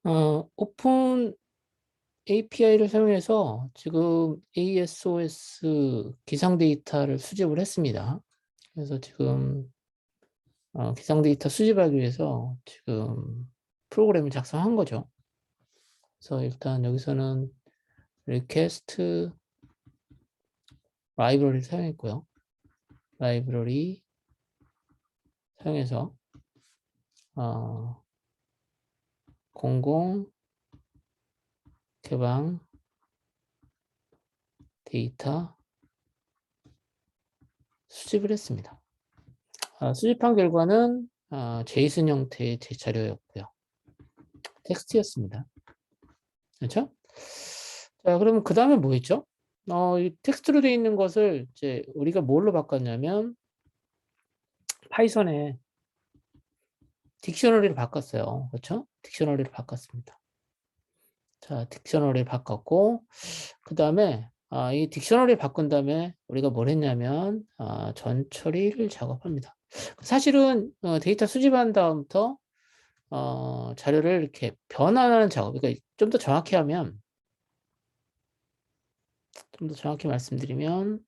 오픈 API를 사용해서 지금 ASOS 기상 데이터를 수집을 했습니다. 그래서 지금 기상 데이터 수집하기 위해서 지금 프로그램을 작성한 거죠. 그래서 일단 여기서는 request 라이브러리를 사용했고요. 라이브러리 사용해서 00 개방 데이터 수집을 했습니다. 수집한 결과는 제이슨 형태의 제 자료였고요. 텍스트였습니다. 그렇죠? 자, 그러면 그 다음에 뭐 있죠? 이 텍스트로 되어 있는 것을 이제 우리가 뭘로 바꿨냐면 파이썬에 딕셔너리를 바꿨어요. 그렇죠? 딕셔너리를 바꿨습니다. 자, 딕셔너리를 바꿨고 그 다음에 이 딕셔너리를 바꾼 다음에 우리가 뭘 했냐면 전 처리를 작업합니다. 사실은 데이터 수집한 다음부터 자료를 이렇게 변환하는 작업. 그러니까 좀 더 정확히 하면 좀 더 정확히 말씀드리면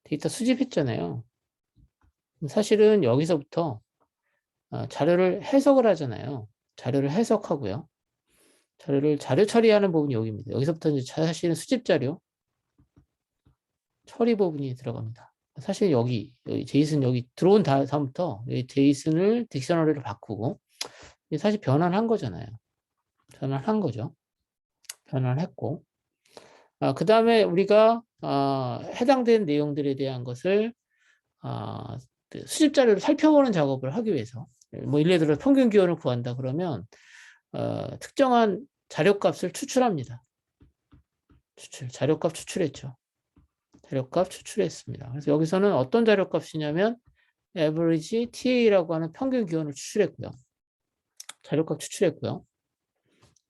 데이터 수집했잖아요. 사실은 여기서부터 자료를 해석을 하잖아요. 자료를 해석하고요. 자료 처리하는 부분이 여기입니다. 여기서부터 이제 사실은 수집 자료 처리 부분이 들어갑니다. 사실 여기 제이슨 여기 들어온 다음부터 제이슨을 딕셔너리로 바꾸고 사실 변환한 거잖아요. 변환한 거죠. 변환했고 그 다음에 우리가 해당된 내용들에 대한 것을 수집 자료를 살펴보는 작업을 하기 위해서 뭐 예를 들어 평균 기온을 구한다 그러면 특정한 자료값을 추출합니다. 자료값 추출했죠. 자료값 추출했습니다. 그래서 여기서는 어떤 자료값이냐면 average TA라고 하는 평균 기온을 추출했고요. 자료값 추출했고요.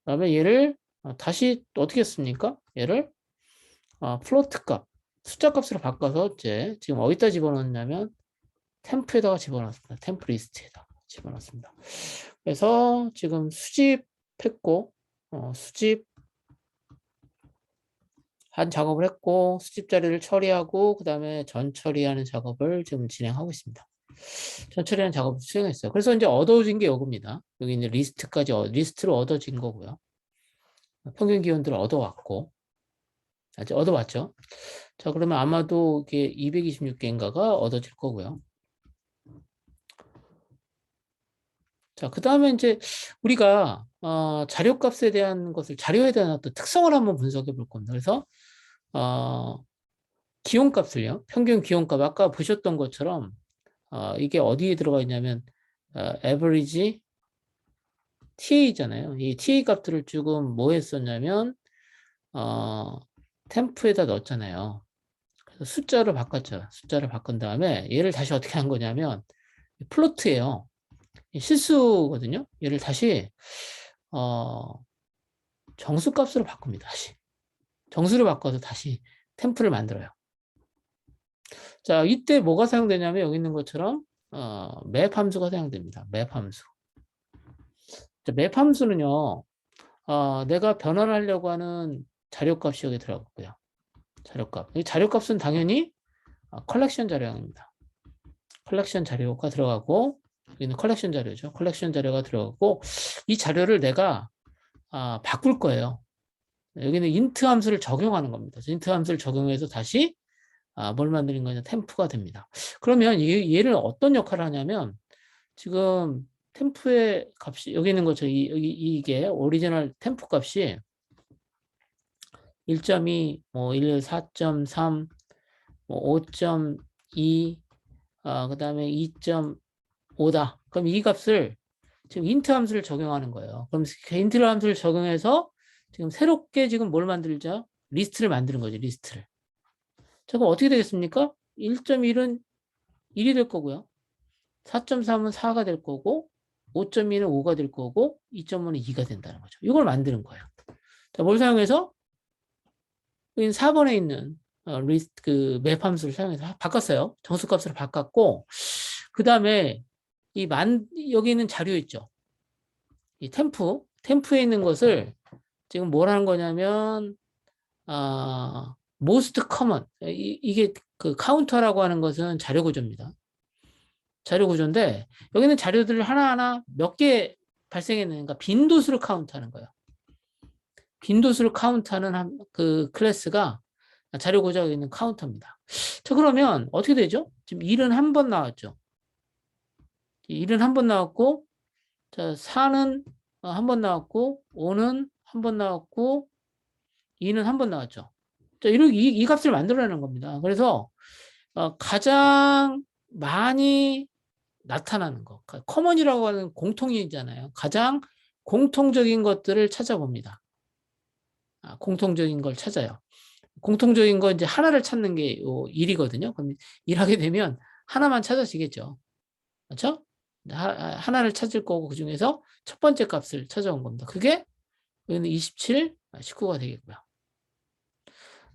그다음에 얘를 다시 어떻게 했습니까? 얘를 플로트 값, 숫자 값으로 바꿔서 이제 지금 어디다 집어넣냐면 템프에다가 집어넣었습니다. 템프 리스트에다 집어넣었습니다. 그래서 지금 수집했고 수집한 작업을 했고 수집 자료를 처리하고 그 다음에 전 처리하는 작업을 지금 진행하고 있습니다. 전 처리하는 작업을 수행했어요. 그래서 이제 얻어진 게 이겁니다. 여기 이제 리스트로 얻어진 거고요. 평균 기온들을 얻어왔고 아직 얻어왔죠. 자, 그러면 아마도 이게 226개인가가 얻어질 거고요. 자, 그 다음에 이제 우리가 자료값에 대한 것을 자료에 대한 어떤 특성을 한번 분석해 볼 겁니다. 그래서 기온값을요. 평균 기온값 아까 보셨던 것처럼 이게 어디에 들어가 있냐면 average TA잖아요. 이 TA 값들을 지금 뭐 했었냐면 템프에다 넣었잖아요. 그래서 숫자를 바꿨죠. 숫자를 바꾼 다음에 얘를 다시 어떻게 한 거냐면 플로트예요. 실수거든요. 얘를 다시 정수값으로 바꿉니다. 다시 정수를 바꿔서 다시 템플을 만들어요. 자, 이때 뭐가 사용되냐면 여기 있는 것처럼 맵 함수가 사용됩니다. 맵 함수. 자, 맵 함수는요. 내가 변환을 하려고 하는 자료값이 여기 들어갔고요. 자료값. 이 자료값은 당연히 컬렉션 자료입니다. 컬렉션 자료가 들어가고 여기는 컬렉션 자료죠. 컬렉션 자료가 들어가고 이 자료를 내가 바꿀 거예요. 여기는 int 함수를 적용하는 겁니다. int 함수를 적용해서 다시 뭘 만드는 거냐 템프가 됩니다. 그러면 얘를 어떤 역할을 하냐면 지금 템프의 값이 여기 있는 거죠. 이게 오리지널 템프 값이 1.2, 뭐 1, 4.3, 뭐 5.2, 그 다음에 2.5다. 그럼 이 값을 지금 int 함수를 적용하는 거예요. 그럼 int 함수를 적용해서 지금 새롭게 지금 뭘 만들자? 리스트를 만드는 거죠. 리스트를. 자, 그럼 어떻게 되겠습니까? 1.1은 1이 될 거고요. 4.3은 4가 될 거고 5.2는 5가 될 거고 2.5는 2가 된다는 거죠. 이걸 만드는 거예요. 자, 뭘 사용해서? 4번에 있는 리스트 그 맵 함수를 사용해서 바꿨어요. 정수값으로 바꿨고 그 다음에 여기 있는 자료 있죠. 이 템프에 있는 것을 지금 뭐라는 거냐면, most common. 이게 그 카운터라고 하는 것은 자료 구조입니다. 자료 구조인데, 여기는 자료들을 하나하나 몇 개 발생했는가, 빈도수를 카운트하는 거예요. 빈도수를 카운트하는 그 클래스가 자료 구조에 있는 카운터입니다. 자, 그러면 어떻게 되죠? 지금 1은 한 번 나왔죠. 1은 한 번 나왔고, 자, 4는 한 번 나왔고, 5는 한 번 나왔고, 2는 한 번 나왔죠. 자, 이 값을 만들어내는 겁니다. 그래서 가장 많이 나타나는 거, 커먼이라고 하는 공통이잖아요. 가장 공통적인 것들을 찾아봅니다. 공통적인 걸 찾아요. 공통적인 거 이제 하나를 찾는 게 일이거든요. 그럼 일하게 되면 하나만 찾아지겠죠. 그렇죠? 하나를 찾을 거고 그 중에서 첫 번째 값을 찾아온 겁니다. 그게 여기는 27, 19가 되겠고요.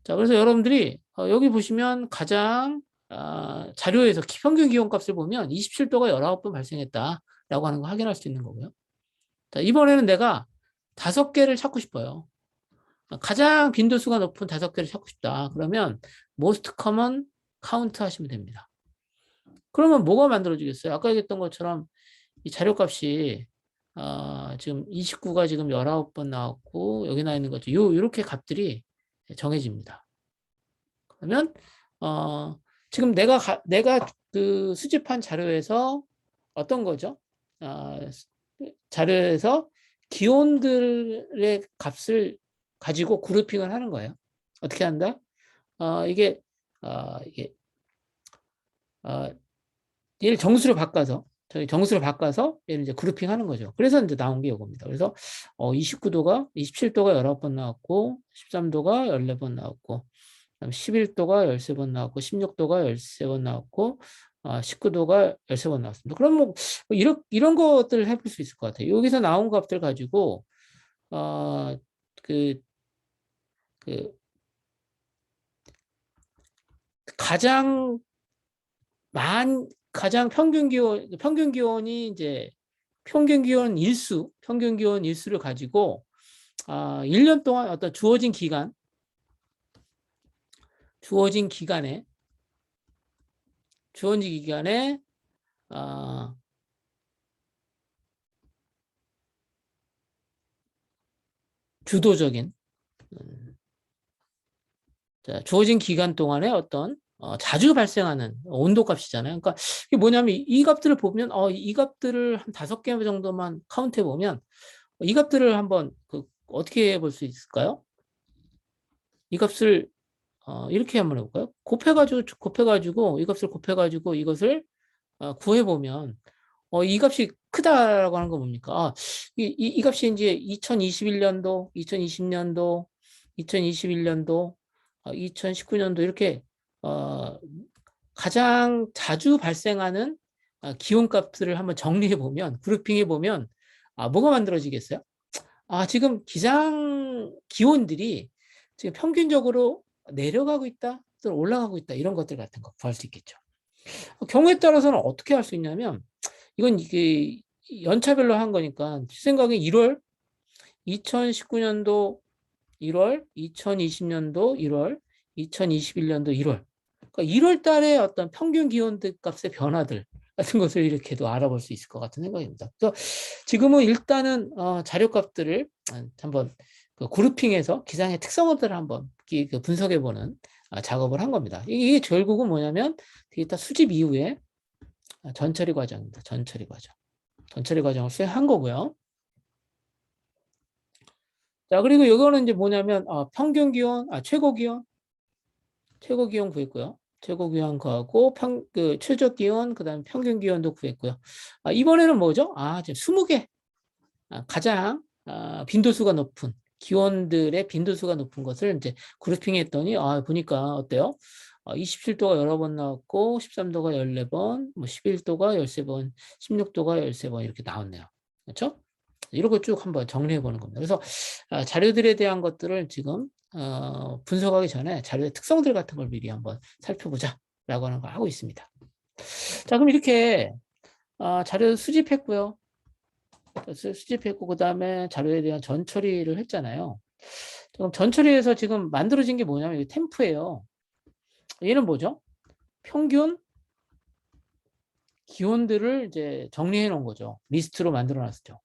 자, 그래서 여러분들이 여기 보시면 가장 자료에서 평균 기온 값을 보면 27도가 19번 발생했다라고 하는 거 확인할 수 있는 거고요. 자, 이번에는 내가 5개를 찾고 싶어요. 가장 빈도수가 높은 5개를 찾고 싶다. 그러면 most common count 하시면 됩니다. 그러면 뭐가 만들어지겠어요? 아까 얘기했던 것처럼 이 자료값이 지금 29가 지금 19번 나왔고 여기 나 있는 거죠. 요렇게 값들이 정해집니다. 그러면 지금 내가 그 수집한 자료에서 어떤 거죠? 자료에서 기온들의 값을 가지고 그룹핑을 하는 거예요. 어떻게 한다? 이게 얘를 정수로 바꿔서 얘를 이제 그룹핑 하는 거죠. 그래서 이제 나온 게 이겁니다. 그래서 27도가 19번 나왔고 13도가 14번 나왔고 11도가 13번 나왔고 16도가 13번 나왔고 19도가 13번 나왔습니다. 그럼 뭐 이런 것들을 해볼 수 있을 것 같아요. 여기서 나온 값들 가지고 그 가장 평균 기온이 이제 평균 기온 일수를 가지고 1년 동안 어떤 주어진 기간에 주도적인 주어진 기간 동안에 어떤 자주 발생하는 온도값이잖아요. 그러니까 이게 뭐냐면 이 값들을 보면 이 값들을 한 5개 정도만 카운트해 보면 이 값들을 한번 어떻게 해볼 수 있을까요? 이 값을 이렇게 한번 해볼까요? 곱해가지고 이 값을 곱해가지고 이것을 구해보면 이 값이 크다라고 하는 건 뭡니까? 이 값이 이제 2021년도, 2020년도, 2021년도, 2019년도 이렇게 가장 자주 발생하는 기온값들을 한번 정리해보면, 그룹핑해보면 뭐가 만들어지겠어요? 지금 기상 기온들이 지금 평균적으로 내려가고 있다, 또는 올라가고 있다, 이런 것들 같은 거 구할 수 있겠죠. 경우에 따라서는 어떻게 할 수 있냐면, 이건 이게 연차별로 한 거니까, 제 생각에 1월, 2019년도 1월, 2020년도 1월, 2021년도 1월. 그러니까 1월 달에 어떤 평균 기온 값의 변화들 같은 것을 이렇게도 알아볼 수 있을 것 같은 생각입니다. 그래서 지금은 일단은 자료값들을 한번 그룹핑해서 기상의 특성들을 한번 분석해보는 작업을 한 겁니다. 이게 결국은 뭐냐면 데이터 수집 이후에 전처리 과정입니다. 전처리 과정을 수행한 거고요. 자, 그리고 이거는 이제 뭐냐면 평균 기온, 최고 기온 구했고요. 최고 기온 구하고 최저 기온, 그다음 평균 기온도 구했고요. 이번에는 뭐죠? 지금 20개 가장 빈도수가 높은 기온들의 빈도수가 높은 것을 이제 그룹핑했더니 보니까 어때요? 27도가 여러 번 나왔고 13도가 14번, 뭐 11도가 13번, 16도가 13번 이렇게 나왔네요. 그렇죠? 이런 거 쭉 한번 정리해 보는 겁니다. 그래서 자료들에 대한 것들을 지금 분석하기 전에 자료의 특성들 같은 걸 미리 한번 살펴보자 라고 하는 걸 하고 있습니다. 자, 그럼 이렇게 자료 수집했고요. 수집했고, 그 다음에 자료에 대한 전처리를 했잖아요. 그럼 전처리에서 지금 만들어진 게 뭐냐면, 이게 템프예요. 얘는 뭐죠? 평균 기온들을 이제 정리해 놓은 거죠. 리스트로 만들어 놨죠.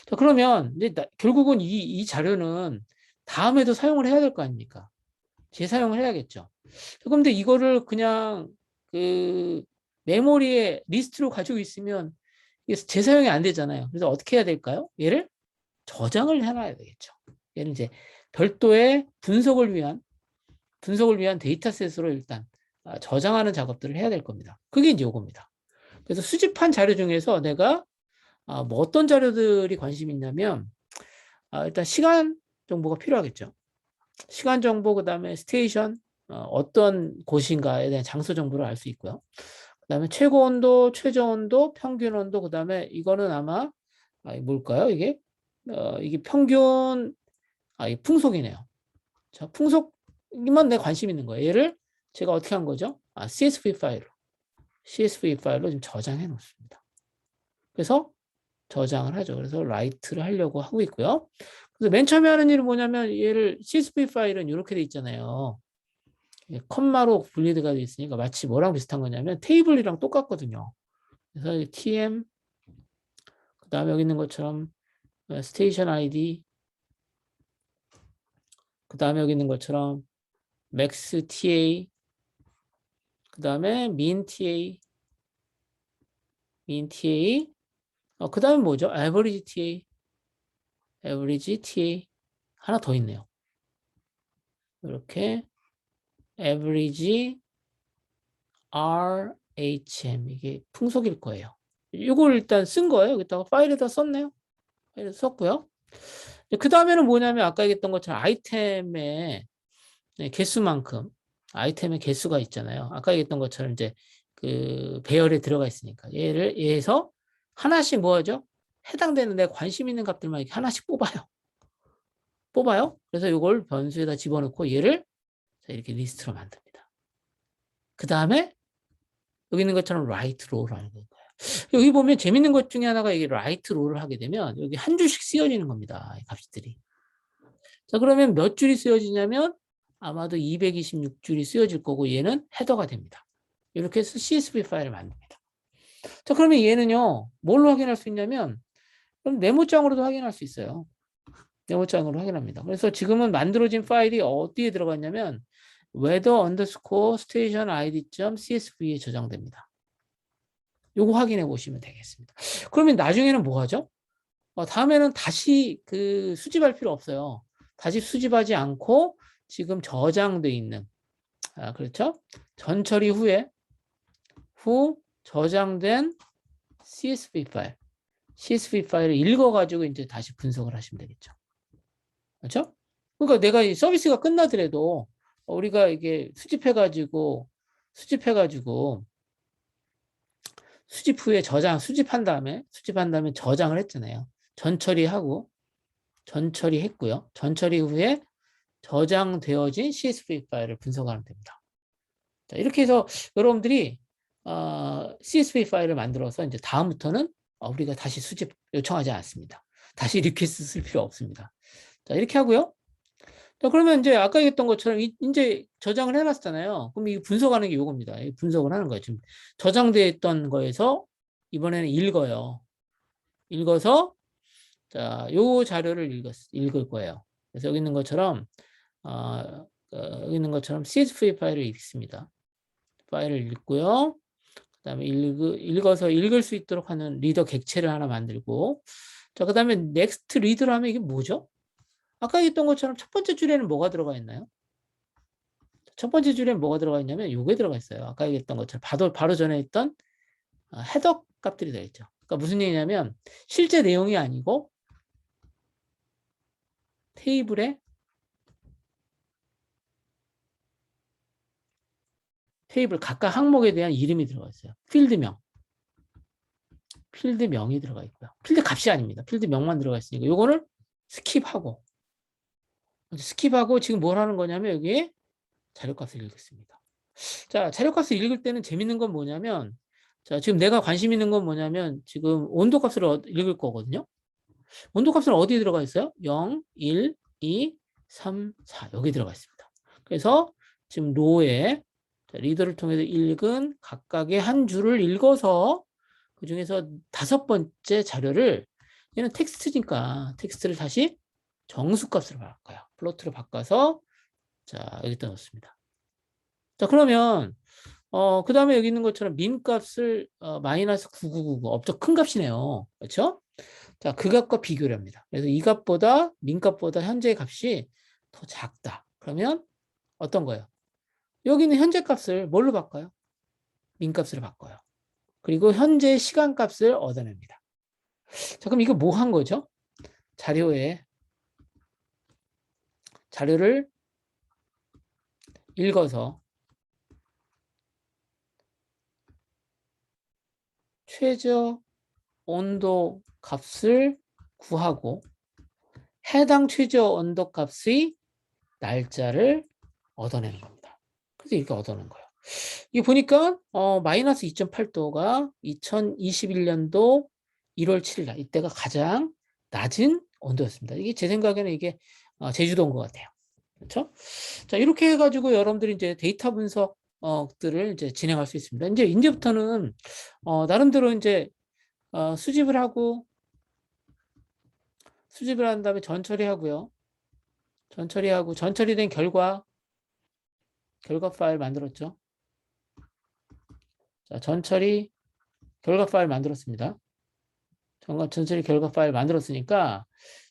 자, 그러면 이제 결국은 이 자료는 다음에도 사용을 해야 될 거 아닙니까? 재사용을 해야겠죠. 그런데 이거를 그냥 그 메모리에 리스트로 가지고 있으면 이게 재사용이 안 되잖아요. 그래서 어떻게 해야 될까요? 얘를 저장을 해놔야 되겠죠. 얘는 이제 별도의 분석을 위한 데이터셋으로 일단 저장하는 작업들을 해야 될 겁니다. 그게 이제 요겁니다. 그래서 수집한 자료 중에서 내가 뭐 어떤 자료들이 관심이 있냐면 일단 시간 정보가 필요하겠죠. 시간 정보, 그 다음에 스테이션, 어떤 곳인가에 대한 장소 정보를 알 수 있고요. 그 다음에 최고 온도, 최저 온도, 평균 온도, 그 다음에 이거는 아마 뭘까요? 이게 평균, 이 풍속이네요. 자, 풍속만 내 관심 있는 거예요. 얘를 제가 어떻게 한 거죠? CSV 파일로 지금 저장해 놓습니다. 그래서 저장을 하죠. 그래서 라이트를 하려고 하고 있고요. 그래서 맨 처음에 하는 일은 뭐냐면 얘를 CSV 파일은 이렇게 돼 있잖아요. 컴마로 분리가 되어 있으니까 마치 뭐랑 비슷한 거냐면 테이블이랑 똑같거든요. 그래서 TM, 그 다음에 여기 있는 것처럼 스테이션 아이디, 그 다음에 여기 있는 것처럼 맥스 TA, 그 다음에 민 TA, 그 다음에 뭐죠? average TA 하나 더 있네요. 이렇게 average RHM, 이게 풍속일 거예요. 이걸 일단 쓴 거예요. 여기다가 파일에다 썼네요. 파일에 썼고요. 그 다음에는 뭐냐면 아까 얘기했던 것처럼 아이템의 개수만큼, 아이템의 개수가 있잖아요. 아까 얘기했던 것처럼 이제 그 배열에 들어가 있으니까 얘에서 하나씩 뭐 하죠? 해당되는 내 관심 있는 값들만 이렇게 하나씩 뽑아요. 그래서 이걸 변수에다 집어넣고 얘를 이렇게 리스트로 만듭니다. 그 다음에 여기 있는 것처럼 write row를 하는 거예요. 여기 보면 재밌는 것 중에 하나가 이게 write row를 하게 되면 여기 한 줄씩 쓰여지는 겁니다. 이 값들이. 자, 그러면 몇 줄이 쓰여지냐면 아마도 226줄이 쓰여질 거고 얘는 헤더가 됩니다. 이렇게 해서 CSV 파일을 만듭니다. 자, 그러면 얘는요, 뭘로 확인할 수 있냐면 그럼 메모장으로도 확인할 수 있어요. 메모장으로 확인합니다. 그래서 지금은 만들어진 파일이 어디에 들어갔냐면 weather underscore station id.csv에 저장됩니다. 요거 확인해 보시면 되겠습니다. 그러면 나중에는 뭐 하죠? 다음에는 다시 그 수집할 필요 없어요. 다시 수집하지 않고 지금 저장돼 있는, 그렇죠? 전처리 후 저장된 CSV 파일을 읽어가지고 이제 다시 분석을 하시면 되겠죠. 그렇죠? 그러니까 내가 이 서비스가 끝나더라도 우리가 이게 수집해가지고 수집 후에 수집한 다음에 저장을 했잖아요. 전처리했고요. 전처리 후에 저장되어진 CSV 파일을 분석하면 됩니다. 자, 이렇게 해서 여러분들이 CSV 파일을 만들어서 이제 다음부터는 우리가 다시 수집 요청하지 않습니다. 다시 리퀘스트 쓸 필요 없습니다. 자, 이렇게 하고요. 자, 그러면 이제 아까 얘기했던 것처럼 이제 저장을 해놨잖아요. 그럼 이 분석하는 게 이겁니다. 분석을 하는 거예요. 지금 저장되어 있던 거에서 이번에는 읽어서 자, 요 자료를 읽을 거예요. 그래서 여기 있는 것처럼 CSV 파일을 읽습니다. 파일을 읽고요. 그다음에 읽어서 읽을 수 있도록 하는 리더 객체를 하나 만들고, 자, 그다음에 next read를 하면 이게 뭐죠? 아까 얘기했던 것처럼 첫 번째 줄에는 뭐가 들어가 있나요? 첫 번째 줄에는 뭐가 들어가 있냐면 요게 들어가 있어요. 아까 얘기했던 것처럼 바로 전에 있던 헤더 값들이 들어있죠. 그러니까 무슨 얘기냐면 실제 내용이 아니고 테이블 각각 항목에 대한 이름이 들어가 있어요. 필드명이 들어가 있고요. 필드 값이 아닙니다. 필드명만 들어가 있으니까 요거를 스킵하고 지금 뭘 하는 거냐면 여기에 자료값을 읽겠습니다. 자, 자료값을 읽을 때는 재밌는 건 뭐냐면 자, 지금 내가 관심 있는 건 뭐냐면 지금 온도 값을 읽을 거거든요. 온도 값은 어디에 들어가 있어요? 0, 1, 2, 3, 4 여기 들어가 있습니다. 그래서 지금 로에 리더를 통해서 읽은 각각의 한 줄을 읽어서 그 중에서 5번째 자료를 얘는 텍스트니까 텍스트를 다시 정수값으로 바꿔요. 플로트로 바꿔서 자 여기다 넣습니다. 자 그러면 그 다음에 여기 있는 것처럼 민 값을 마이너스 9999 엄청 큰 값이네요. 그렇죠? 자, 그 값과 비교를 합니다. 그래서 이 값보다 민 값보다 현재의 값이 더 작다. 그러면 어떤 거예요? 여기 있는 현재 값을 뭘로 바꿔요? 민 값으로 바꿔요. 그리고 현재 시간 값을 얻어냅니다. 자, 그럼 이거 뭐 한 거죠? 자료를 읽어서 최저 온도 값을 구하고 해당 최저 온도 값의 날짜를 얻어내는 겁니다. 그래서 이렇게 얻어낸 거예요. 이게 보니까 마이너스 2.8도가 2021년도 1월 7일 날 이때가 가장 낮은 온도였습니다. 이게 제 생각에는 이게 제주도인 것 같아요. 그렇죠? 자, 이렇게 해가지고 여러분들이 이제 데이터 분석들을 이제 진행할 수 있습니다. 이제부터는 나름대로 이제 수집을 한 다음에 전처리하고요. 전처리된 결과 파일 만들었죠. 자, 전처리 결과 파일 만들었습니다. 전처리 결과 파일 만들었으니까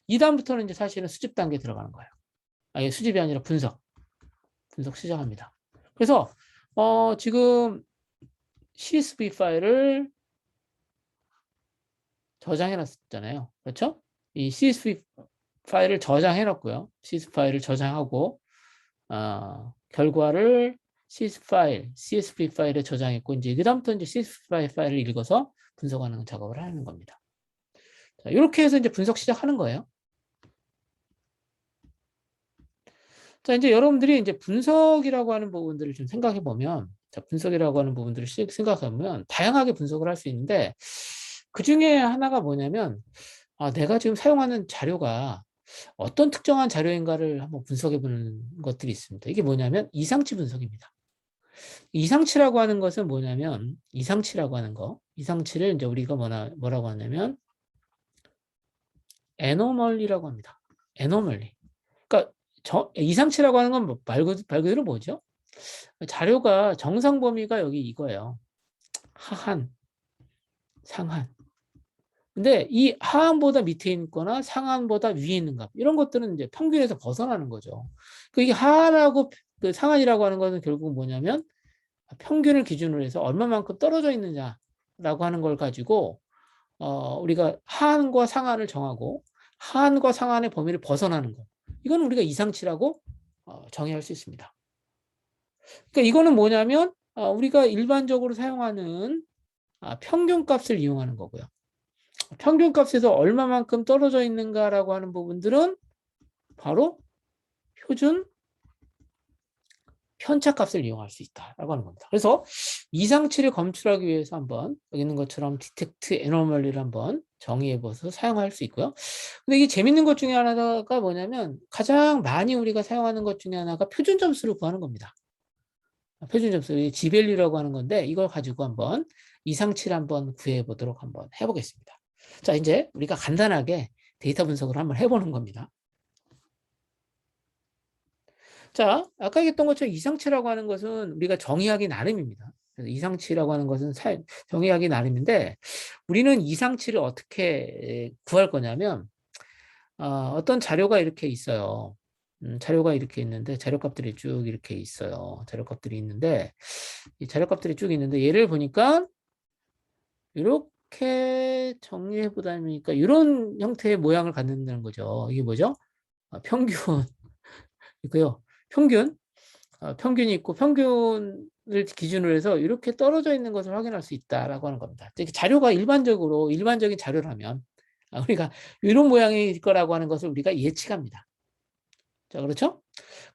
이 다음부터는 이제 사실은 수집 단계에 들어가는 거예요. 아니, 수집이 아니라 분석 시작합니다. 그래서 지금 CSV 파일을 저장해 놨잖아요. 그렇죠? 이 CSV 파일을 저장해 놨고요. CSV 파일을 저장하고 결과를 CSV 파일에 저장했고 이제 그다음부터 이제 CSV 파일을 읽어서 분석하는 작업을 하는 겁니다. 자, 이렇게 해서 이제 분석 시작하는 거예요. 자, 이제 여러분들이 이제 분석이라고 하는 부분들을 좀 생각해 보면, 자, 분석이라고 하는 부분들을 생각하면 다양하게 분석을 할 수 있는데, 그 중에 하나가 뭐냐면, 내가 지금 사용하는 자료가 어떤 특정한 자료인가를 한번 분석해 보는 것들이 있습니다. 이게 뭐냐면 이상치 분석입니다. 이상치라고 하는 것은 뭐냐면, 이상치를 이제 우리가 뭐라고 하냐면, 애노멀리라고 합니다. 애노멀리. 그러니까 이상치라고 하는 건 말 그대로 뭐죠? 자료가 정상 범위가 여기 이거예요. 하한, 상한. 근데 이 하한보다 밑에 있거나 상한보다 위에 있는 값 이런 것들은 이제 평균에서 벗어나는 거죠. 이게 하한하고 그 상한이라고 하는 것은 결국 뭐냐면 평균을 기준으로 해서 얼마만큼 떨어져 있느냐라고 하는 걸 가지고 우리가 하한과 상한을 정하고 하한과 상한의 범위를 벗어나는 거. 이건 우리가 이상치라고 정의할 수 있습니다. 그러니까 이거는 뭐냐면 우리가 일반적으로 사용하는 평균값을 이용하는 거고요. 평균값에서 얼마만큼 떨어져 있는가라고 하는 부분들은 바로 표준 편차값을 이용할 수 있다라고 하는 겁니다. 그래서 이상치를 검출하기 위해서 한번 여기 있는 것처럼 디텍트 애노멀리를 한번 정의해봐서 사용할 수 있고요. 근데 이게 재밌는 것 중에 하나가 뭐냐면 가장 많이 우리가 사용하는 것 중에 하나가 표준 점수를 구하는 겁니다. 표준 점수, 지밸류라고 하는 건데 이걸 가지고 한번 이상치를 한번 구해보도록 한번 해보겠습니다. 자, 이제 우리가 간단하게 데이터 분석을 한번 해보는 겁니다. 자, 아까 얘기했던 것처럼 이상치라고 하는 것은 우리가 정의하기 나름입니다. 그래서 이상치라고 하는 것은 정의하기 나름인데 우리는 이상치를 어떻게 구할 거냐면 어떤 자료가 이렇게 있어요. 자료가 이렇게 있는데 자료값들이 쭉 이렇게 있어요. 자료값들이 있는데 이 자료값들이 쭉 있는데 얘를 보니까 이렇게 정리해 보다 보니까 이런 형태의 모양을 갖는다는 거죠. 이게 뭐죠? 평균 있고요. 평균이 있고 평균을 기준으로 해서 이렇게 떨어져 있는 것을 확인할 수 있다라고 하는 겁니다. 자료가 일반적인 자료라면 우리가 이런 모양일 거라고 하는 것을 우리가 예측합니다. 자, 그렇죠?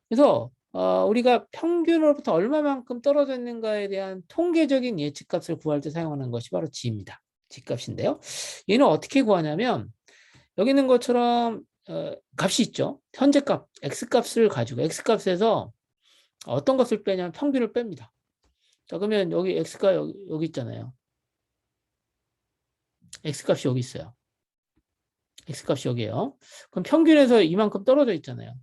그래서 우리가 평균으로부터 얼마만큼 떨어져 있는가에 대한 통계적인 예측값을 구할 때 사용하는 것이 바로 G입니다. G값인데요. 얘는 어떻게 구하냐면 여기 있는 것처럼 값이 있죠. 현재값, X값을 가지고 X값에서 어떤 것을 빼냐면 평균을 뺍니다. 자, 그러면 여기 X가 여기 있잖아요. X값이 여기 있어요. X값이 여기에요. 그럼 평균에서 이만큼 떨어져 있잖아요.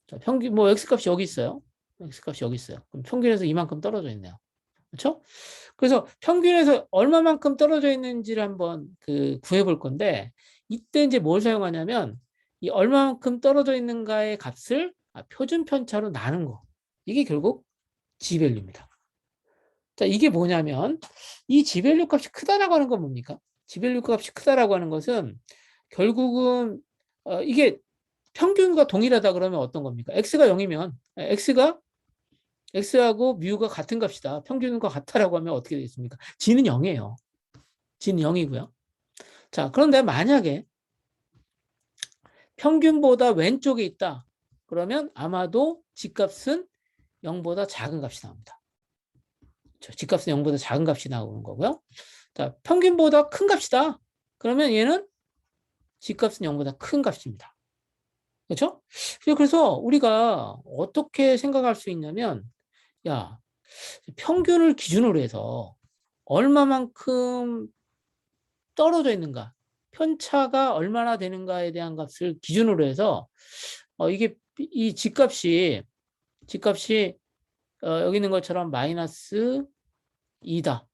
자, 평균, 뭐, X값이 여기 있어요. X값이 여기 있어요. 그럼 평균에서 이만큼 떨어져 있네요. 그렇죠? 그래서 평균에서 얼마만큼 떨어져 있는지를 한번 구해 볼 건데, 이때 이제 뭘 사용하냐면, 이 얼마만큼 떨어져 있는가의 값을 표준 편차로 나눈 거. 이게 결국 G밸류입니다. 자, 이게 뭐냐면, 이 G밸류 값이 크다라고 하는 건 뭡니까? G밸류 값이 크다라고 하는 것은 결국은, 이게 평균과 동일하다 그러면 어떤 겁니까? X가 0이면, X하고 뮤가 같은 값이다. 평균과 같다라고 하면 어떻게 되겠습니까? G는 0이에요. G는 0이고요. 자, 그런데 만약에 평균보다 왼쪽에 있다. 그러면 아마도 G값은 0보다 작은 값이 나옵니다. G값은 0보다 작은 값이 나오는 거고요. 자, 평균보다 큰 값이다. 그러면 얘는 G값은 0보다 큰 값입니다. 그렇죠? 그래서 우리가 어떻게 생각할 수 있냐면, 야, 평균을 기준으로 해서 얼마만큼 떨어져 있는가, 편차가 얼마나 되는가에 대한 값을 기준으로 해서 이게 이 G값이 여기 있는 것처럼 마이너스 2다.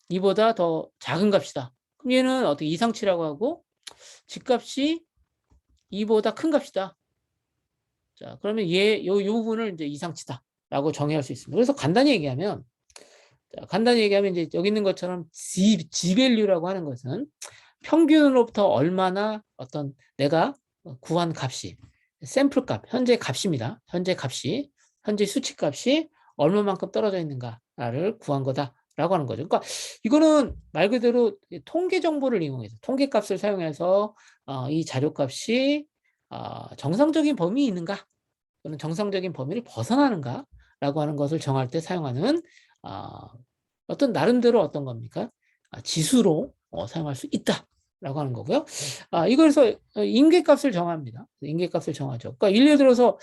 이보다 더 작은 값이다. 그럼 얘는 어떻게 이상치라고 하고 G값이 2보다 큰 값이다. 자, 그러면 요 부분을 이제 이상치다. 라고 정의할 수 있습니다. 그래서 간단히 얘기하면 이제 여기 있는 것처럼 G밸류라고 하는 것은 평균으로부터 얼마나 어떤 내가 구한 값이 샘플 값, 현재 값입니다. 현재 수치 값이 얼마만큼 떨어져 있는가를 구한 거다라고 하는 거죠. 그러니까 이거는 말 그대로 통계 정보를 이용해서 통계 값을 사용해서 이 자료 값이 정상적인 범위 있는가 또는 정상적인 범위를 벗어나는가라고 하는 것을 정할 때 사용하는 어떤 나름대로 어떤 겁니까? 지수로 사용할 수 있다라고 하는 거고요. 이거에서 임계값을 정합니다. 임계값을 정하죠. 그러니까 예를 들어서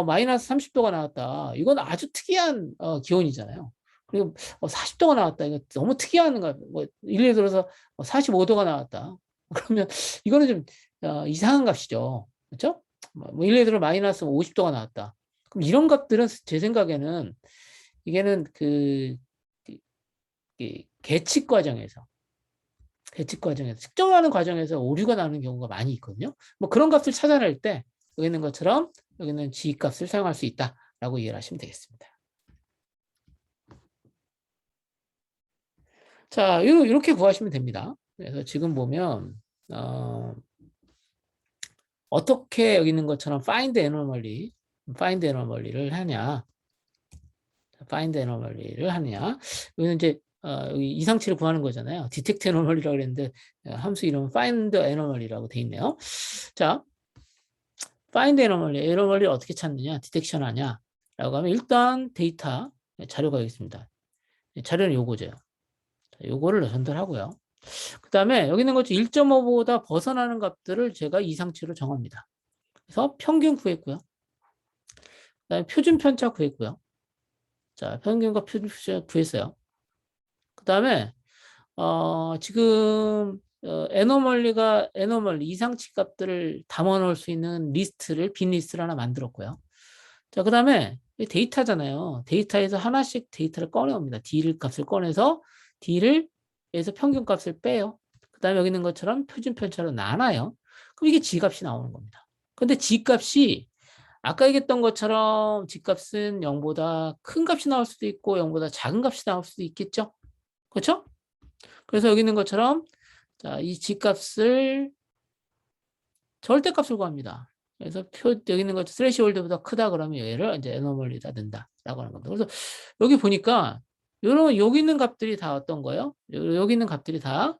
마이너스 30도가 나왔다. 이건 아주 특이한 기온이잖아요. 그리고 40도가 나왔다. 이거 너무 특이한 거. 뭐 예를 들어서 45도가 나왔다. 그러면 이거는 좀 이상한 값이죠. 그렇죠? 뭐 예를 들어 마이너스 50도가 나왔다. 그럼 이런 것들은 제 생각에는 이게는 계측 과정에서 측정하는 과정에서 오류가 나는 경우가 많이 있거든요. 뭐 그런 값을 찾아낼 때 여기 있는 것처럼 여기는 G 값을 사용할 수 있다라고 이해를 하시면 되겠습니다. 자, 이렇게 구하시면 됩니다. 그래서 지금 보면 어떻게 여기 있는 것처럼 find anomaly를 하냐. find anomaly를 하느냐. 여기는 이제 여기 이상치를 구하는 거잖아요. detect anomaly라고 그랬는데 함수 이름은 find anomaly라고 돼 있네요. 자, find anomaly를 어떻게 찾느냐, 디텍션 하냐 라고 하면 일단 데이터 자료가 여기 있습니다. 자료는 요거죠. 요거를 전달하고요. 그 다음에 여기 있는 것처럼 1.5보다 벗어나는 값들을 제가 이상치로 정합니다. 그래서 평균 구했고요. 그 다음에 표준 편차 구했고요. 자, 평균과 표준 편차 구했어요. 그 다음에 지금 애노멀리 이상치 값들을 담아 놓을 수 있는 빈 리스트를 하나 만들었고요. 자, 그 다음에 데이터잖아요. 데이터에서 하나씩 데이터를 꺼내옵니다. D 값을 꺼내서 D에서 평균 값을 빼요. 그 다음에 여기 있는 것처럼 표준 편차로 나눠요. 그럼 이게 G 값이 나오는 겁니다. 근데 G 값이 아까 얘기했던 것처럼 G 값은 0보다 큰 값이 나올 수도 있고 0보다 작은 값이 나올 수도 있겠죠. 그렇죠? 그래서 여기 있는 것처럼 자, 이 G값을 절대값을 구합니다. 그래서 여기 있는 것 스레시홀드보다 크다 그러면 얘를 이제 애노멀리다 넣는다라고 하는 겁니다. 그래서 여기 보니까 여기 있는 값들이 다 어떤 거예요? 여기 있는 값들이 다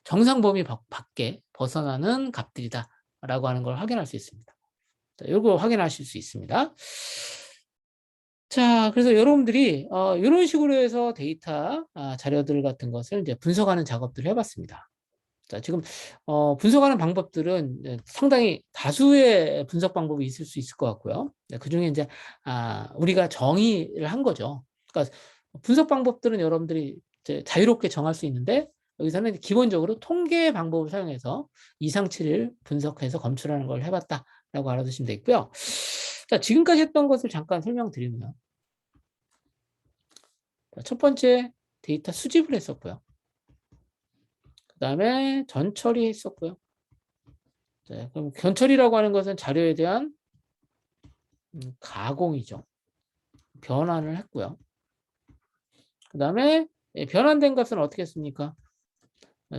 정상 범위 밖에 벗어나는 값들이다라고 하는 걸 확인할 수 있습니다. 이거 확인하실 수 있습니다. 자, 그래서 여러분들이 이런 식으로 해서 데이터 자료들 같은 것을 이제 분석하는 작업들을 해봤습니다. 자, 지금 분석하는 방법들은 상당히 다수의 분석 방법이 있을 수 있을 것 같고요. 그 중에 이제 우리가 정의를 한 거죠. 그러니까 분석 방법들은 여러분들이 이제 자유롭게 정할 수 있는데 여기서는 기본적으로 통계 방법을 사용해서 이상치를 분석해서 검출하는 걸 해봤다라고 알아두시면 되겠고요. 자, 지금까지 했던 것을 잠깐 설명드리면 첫 번째 데이터 수집을 했었고요. 그 다음에 전처리 했었고요. 네, 그럼 견처리라고 하는 것은 자료에 대한 가공이죠. 변환을 했고요. 그 다음에 변환된 것은 어떻게 했습니까?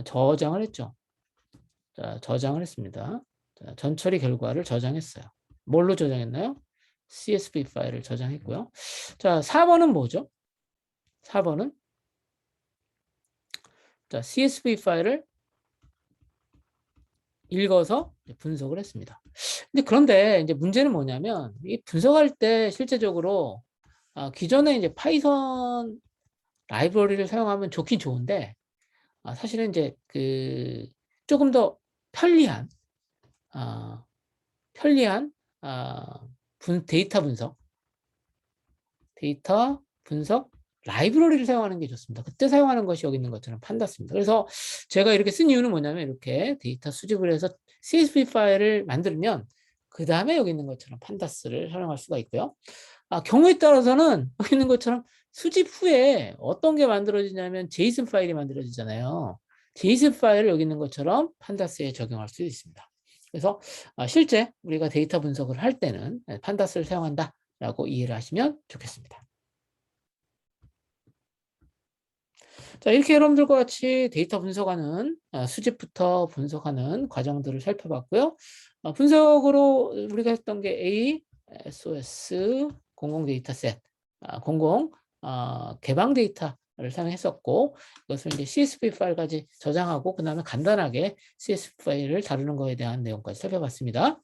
저장을 했죠. 자, 저장을 했습니다. 자, 전처리 결과를 저장했어요. 뭘로 저장했나요? CSV 파일을 저장했고요. 자, 4번은 뭐죠? 4번은 자, CSV 파일을 읽어서 분석을 했습니다. 그런데 이제 문제는 뭐냐면 이 분석할 때 실제적으로 기존에 이제 파이썬 라이브러리를 사용하면 좋긴 좋은데 사실은 이제 그 조금 더 편리한 데이터 분석 라이브러리를 사용하는 게 좋습니다. 그때 사용하는 것이 여기 있는 것처럼 판다스입니다. 그래서 제가 이렇게 쓴 이유는 뭐냐면 이렇게 데이터 수집을 해서 CSV 파일을 만들면 그 다음에 여기 있는 것처럼 판다스를 사용할 수가 있고요. 경우에 따라서는 여기 있는 것처럼 수집 후에 어떤 게 만들어지냐면 제이슨 파일이 만들어지잖아요. 제이슨 파일을 여기 있는 것처럼 판다스에 적용할 수 있습니다. 그래서 실제 우리가 데이터 분석을 할 때는 판다스를 사용한다라고 이해를 하시면 좋겠습니다. 자, 이렇게 여러분들과 같이 데이터 분석하는 수집부터 분석하는 과정들을 살펴봤고요. 분석으로 우리가 했던 게 A, SOS, 공공 데이터셋, 공공 개방 데이터를 사용했었고 이것을 이제 CSV 파일까지 저장하고 그 다음에 간단하게 CSV 파일을 다루는 것에 대한 내용까지 살펴봤습니다.